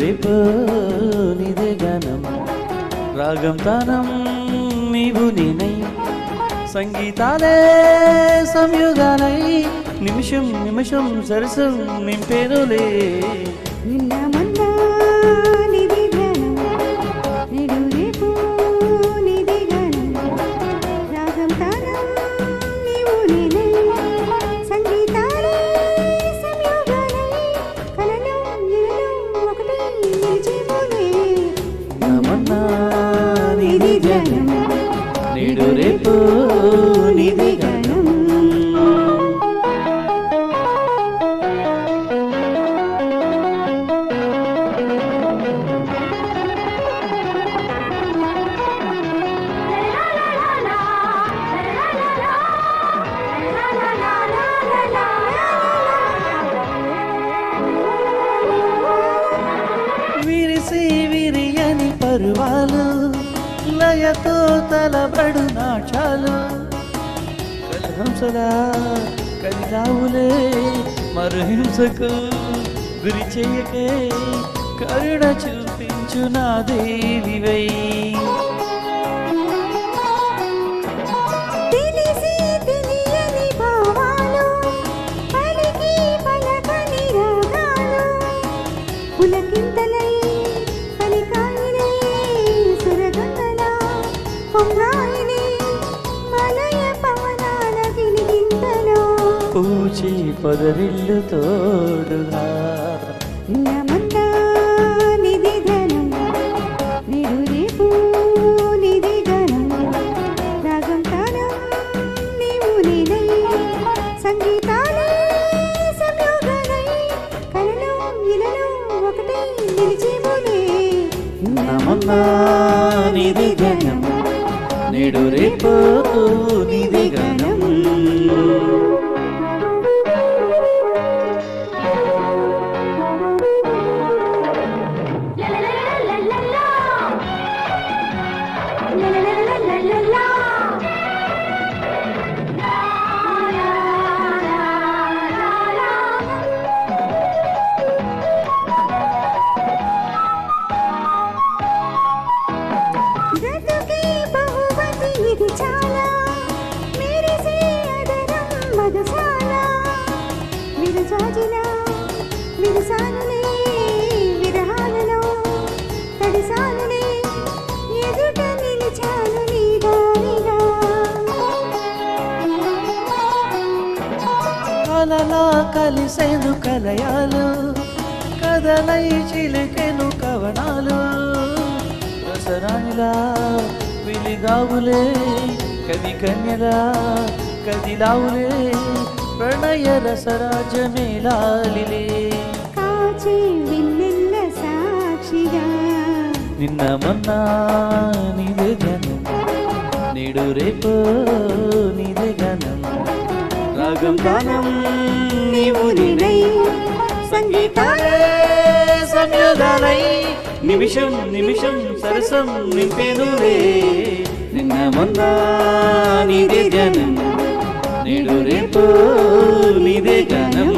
రేపు నీదే గానం రాగం తానం నీవు నేనై సంగీతాలే సంయుగాలై నిమిషం నిమిషం సరసం నింపేనులే నిన్న మొన్న నీదే గానం నేడు రేపు నీదే గానం రాగం తానం నీవు నేనై సంగీతాలే సంయోగాలై కలలు నిలలు ఒకటే నిలిచేమోలే నిన్న మొన్న నీదే గానం నేడు రేపు నీదే గానం విరిసి విరియని పర్వాలు లయతో తలబడు నాట్యాలు కలహంసలా కదిలావులే మరుహింసకు గురి చెయ్యకే కరుణ చూపించు నా దేవివై తెలిసి తెలియని భావాలు పలికి పలకని రాగాలు పులకింతలై పలికాయిలే సురగంగలా పొంగాయిలే మలయ పవనాల గిలిగింతలో పూచి పొదరిల్లు తోడుగా నిన్న మొన్న నీదే గానం నేడు రేపు నీదే గానం రాగం తానం నీవు నేనై సంగీతాలే సంయోగాలై కలలు ఇలలు ఒకటే నిలిచేమోలే నిన్న మొన్న నీదే గానం నేడు రేపు నీదే గానం బ్రతుకే బహుమతి ఇది చాలా మెరిసే అదరం మధుశాల విరజాజిలా విరసానులే విరహాలలో తడిసానులే ఎదుట నిలిచాను నీ దారిగా కలలా కలిసేను కలయాలు కదలై చిలికెను కవనాలు రసరానిలా విలిగావులే కది కన్యలా కదిలావులే ప్రణయ రసరాజమేలాలిలే కాచే వెన్నెల్ల సాక్షిగా నిన్న మొన్న నీదే గానం నేడు రేపు నీదే గానం రాగం గానం నీవు నేనై సంగీతాలే సంయోగాలై నిమిషం నిమిషం సరసం నింపేనులే నిన్న మొన్న నీదే గానం నేడు రేపు నీదే గానం